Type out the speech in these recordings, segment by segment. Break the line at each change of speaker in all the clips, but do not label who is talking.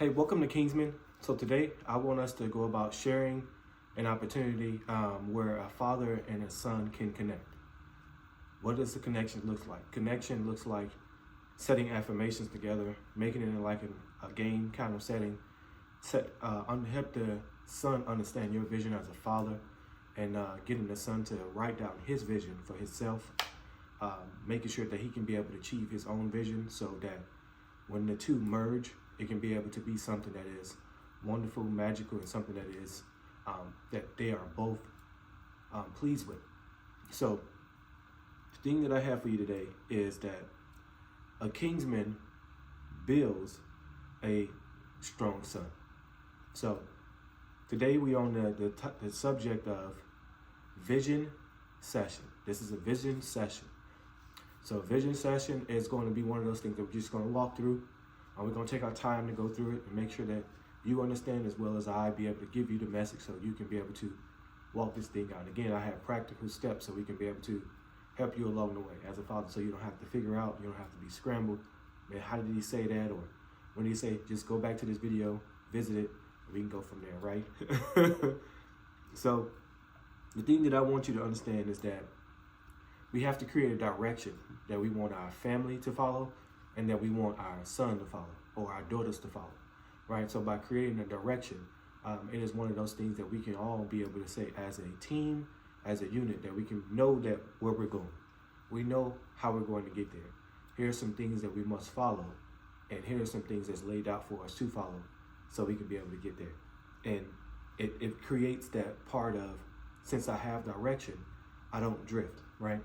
Hey, welcome to Kingsmen. So today I want us to go about sharing an opportunity where a father and a son can connect. What does the connection look like? Connection looks like setting affirmations together, making it like a game kind of setting. Help the son understand your vision as a father, and getting the son to write down his vision for himself, making sure that he can be able to achieve his own vision so that when the two merge, it can be able to be something that is wonderful, magical, and something that is that they are both pleased with. So the thing that I have for you today is that a Kingsman builds a strong son. So today we on the subject of vision session. This is a vision session. So vision session is going to be one of those things that we're just going to walk through. We're going to take our time to go through it and make sure that you understand as well as I be able to give you the message so you can be able to walk this thing out. Again, I have practical steps so we can be able to help you along the way as a father, so you don't have to figure out, you don't have to be scrambled. Man, how did he say that? Or when he say, just go back to this video, visit it, and we can go from there, right? So the thing that I want you to understand is that we have to create a direction that we want our family to follow and that we want our son to follow or our daughters to follow, right? So by creating a direction, it is one of those things that we can all be able to say as a team, as a unit, that we can know that where we're going. We know how we're going to get there. Here's some things that we must follow, and here's some things that's laid out for us to follow so we can be able to get there. And it creates that part of, since I have direction, I don't drift, right?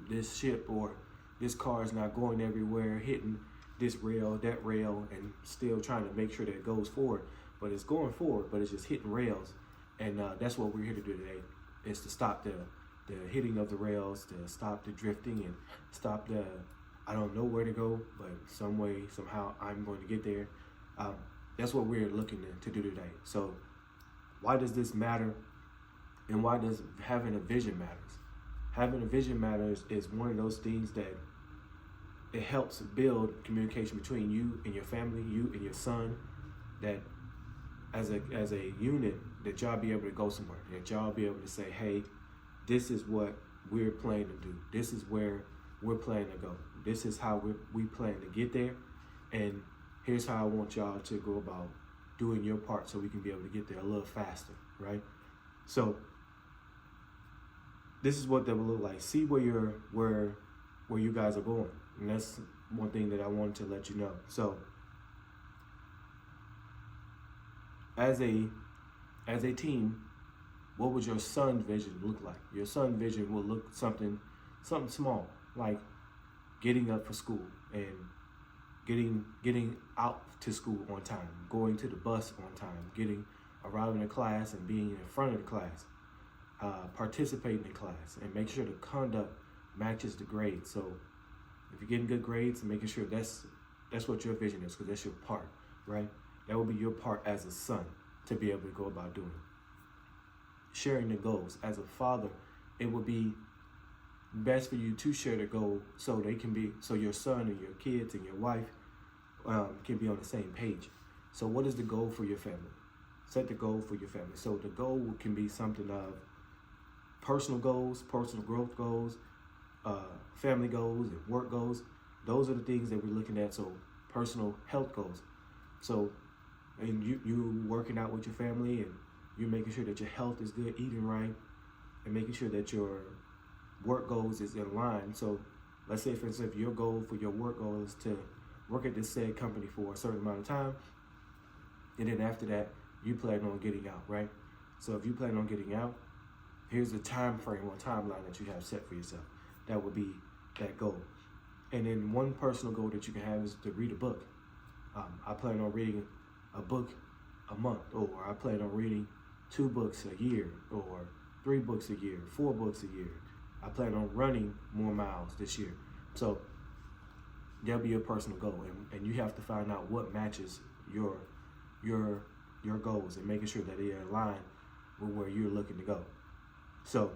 This ship or this car is not going everywhere, hitting this rail, that rail, and still trying to make sure that it goes forward. But it's going forward, but it's just hitting rails. And that's what we're here to do today, is to stop the hitting of the rails, to stop the drifting, and stop the, I don't know where to go, but some way, somehow I'm going to get there. That's what we're looking to do today. So why does this matter? And why does having a vision matters? Having a vision matters is one of those things that it helps build communication between you and your family, you and your son, that as a unit, that y'all be able to go somewhere, that y'all be able to say, hey, this is what we're planning to do. This is where we're planning to go. This is how we plan to get there. And here's how I want y'all to go about doing your part so we can be able to get there a little faster, right? So this is what that will look like. See where you guys are going. And that's one thing that I wanted to let you know. So as a team, what would your son's vision look like? Your son's vision will look something small, like getting up for school and getting out to school on time, going to the bus on time, arriving to class and being in front of the class, participating in class, and make sure the conduct matches the grade. So if you're getting good grades, making sure that's what your vision is, because that's your part, right? That will be your part as a son to be able to go about doing. Sharing the goals. As a father, it would be best for you to share the goal so your son and your kids and your wife can be on the same page. So what is the goal for your family? Set the goal for your family. So the goal can be something of personal goals, personal growth goals, family goals, and work goals. Those are the things that we're looking at. So personal health goals. So, and you working out with your family, and you're making sure that your health is good, eating right, and making sure that your work goals is in line. So let's say, for instance, if your goal for your work goal is to work at this said company for a certain amount of time, and then after that, you plan on getting out, right? So if you plan on getting out, here's a time frame or timeline that you have set for yourself. That would be that goal. And then one personal goal that you can have is to read a book. I plan on reading a book a month, or I plan on reading 2 books a year, or 3 books a year, 4 books a year. I plan on running more miles this year. So that'll be your personal goal, and you have to find out what matches your goals and making sure that they are aligned with where you're looking to go. So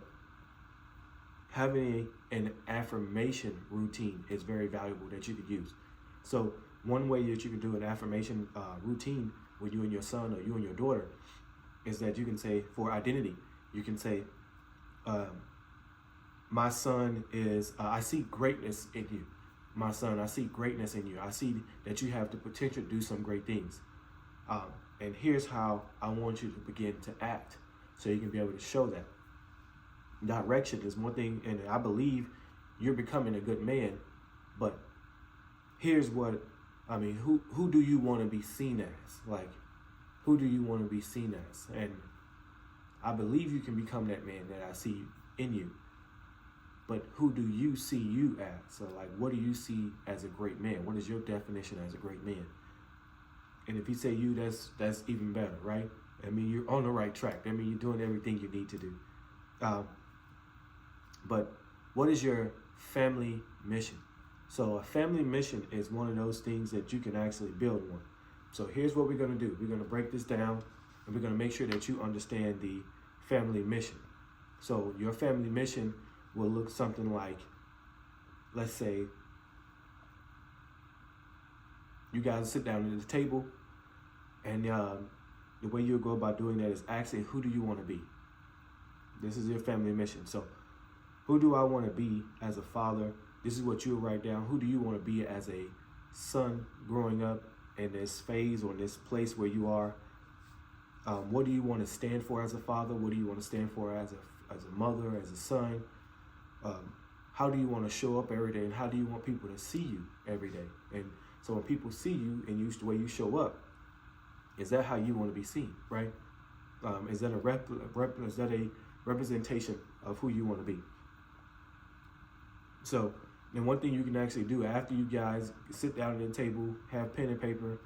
having an affirmation routine is very valuable that you could use. So one way that you can do an affirmation routine with you and your son or you and your daughter is that you can say, for identity, you can say, my son is, I see greatness in you. My son, I see greatness in you. I see that you have the potential to do some great things. And here's how I want you to begin to act so you can be able to show that. Direction is one thing, and I believe you're becoming a good man, but here's what, I mean, who do you want to be seen as? Like, who do you want to be seen as? And I believe you can become that man that I see in you. But who do you see you as? So like, what do you see as a great man? What is your definition as a great man? And if you say you, that's even better, right? I mean, you're on the right track. I mean, you're doing everything you need to do. But what is your family mission? So a family mission is one of those things that you can actually build one. So here's what we're going to do. We're going to break this down, and we're going to make sure that you understand the family mission. So your family mission will look something like, let's say, you guys sit down at the table, and the way you'll go about doing that is asking, who do you want to be? This is your family mission. So who do I want to be as a father? This is what you'll write down. Who do you want to be as a son growing up in this phase or in this place where you are? What do you want to stand for as a father? What do you want to stand for as a mother, as a son? How do you want to show up every day, and how do you want people to see you every day? And so when people see you and the way you show up, is that how you want to be seen, right? Is that a representation of who you want to be? So then one thing you can actually do after you guys sit down at the table, have pen and paper,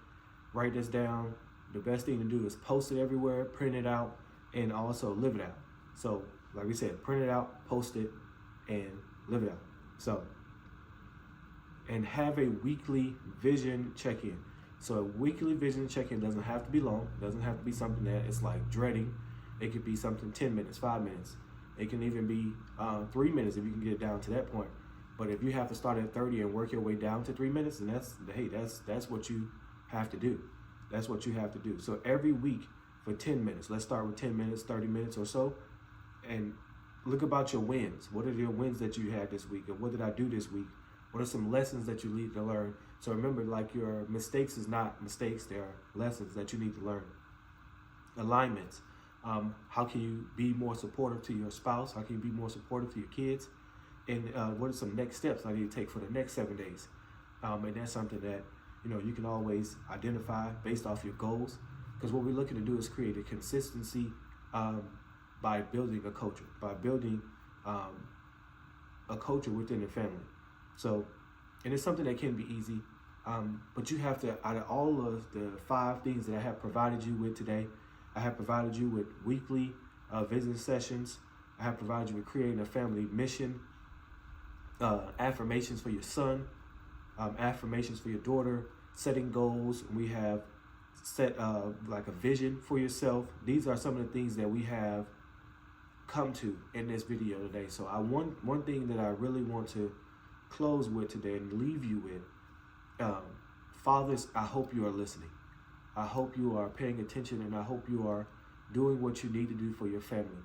write this down. The best thing to do is post it everywhere, print it out, and also live it out. So like we said, print it out, post it, and live it out. So, and have a weekly vision check-in. So a weekly vision check-in doesn't have to be long. It doesn't have to be something that is like dreading. It could be something 10 minutes, 5 minutes. It can even be 3 minutes if you can get it down to that point. But if you have to start at 30 and work your way down to 3 minutes, then that's what you have to do. That's what you have to do. So every week for 10 minutes, let's start with 10 minutes, 30 minutes or so, and look about your wins. What are your wins that you had this week? And what did I do this week? What are some lessons that you need to learn? So remember, like, your mistakes is not mistakes. They are lessons that you need to learn. Alignments. How can you be more supportive to your spouse? How can you be more supportive to your kids? And what are some next steps I need to take for the next 7 days? And that's something that, you can always identify based off your goals. Because what we're looking to do is create a consistency by building a culture, by building a culture within the family. So, and it's something that can be easy, but you have to, out of all of the 5 things that I have provided you with today, I have provided you with weekly visit sessions. I have provided you with creating a family mission, affirmations for your son, affirmations for your daughter, setting goals. We have set like a vision for yourself. These are some of the things that we have come to in this video today. So one thing that I really want to close with today and leave you with, fathers, I hope you are listening. I hope you are paying attention, and I hope you are doing what you need to do for your family.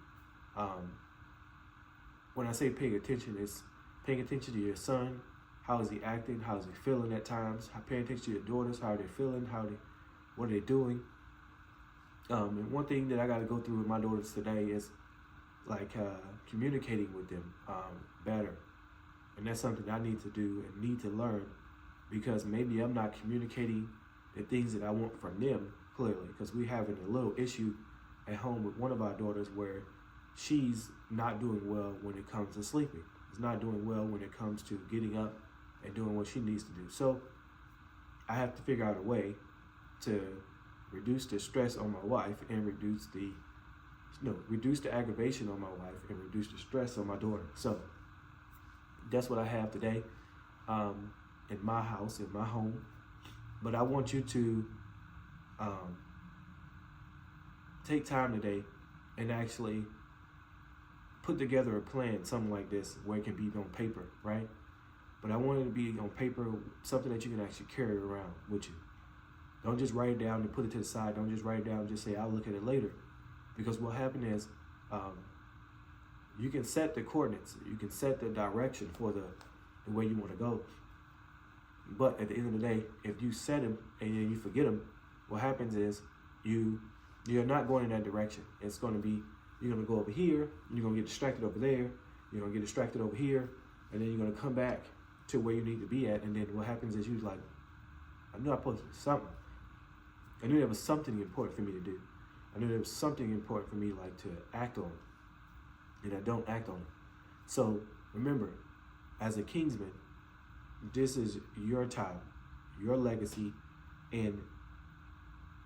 When I say paying attention, it's paying attention to your son. How is he acting? How is he feeling at times? Paying attention to your daughters. How are they feeling? What are they doing? And one thing that I got to go through with my daughters today is like communicating with them better. And that's something I need to do and need to learn, because maybe I'm not communicating the things that I want from them clearly, because we're having a little issue at home with one of our daughters where she's not doing well when it comes to sleeping. She's not doing well when it comes to getting up and doing what she needs to do. So I have to figure out a way to reduce the stress on my wife and reduce the aggravation on my wife and reduce the stress on my daughter. So that's what I have today in my house, in my home. But I want you to take time today and actually put together a plan, something like this, where it can be on paper, right? but I want it to be on paper, something that you can actually carry around with you. Don't just write it down and put it to the side. Don't just write it down and just say, I'll look at it later. Because what happened is, you can set the coordinates, you can set the direction for the way you want to go. But at the end of the day, if you set them and then you forget them, what happens is you're not going in that direction. It's going to be, you're going to go over here, you're going to get distracted over there, you're going to get distracted over here, and then you're going to come back to where you need to be at. And then what happens is you're like, I knew I was supposed to do something. I knew there was something important for me to do. I knew there was something important for me like to act on, and I don't act on it. So remember, as a Kingsman, this is your time, your legacy, and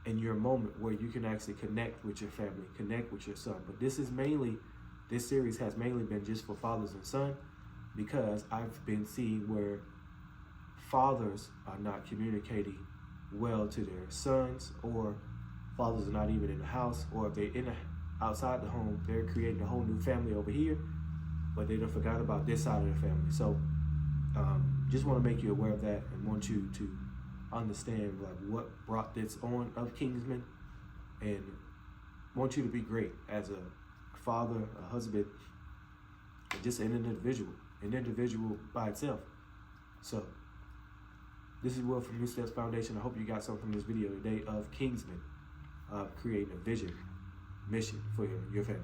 your moment where you can actually connect with your family, connect with your son. But this series has mainly been just for fathers and sons, because I've been seeing where fathers are not communicating well to their sons, or fathers are not even in the house, or if they're outside the home, they're creating a whole new family over here, but they done forgot about this side of the family. So just want to make you aware of that, and want you to understand like what brought this on of Kingsmen, and want you to be great as a father, a husband, and just an individual by itself. So this is Will from New Steps Foundation. I hope you got something from this video today of Kingsmen, creating a vision, mission for your family.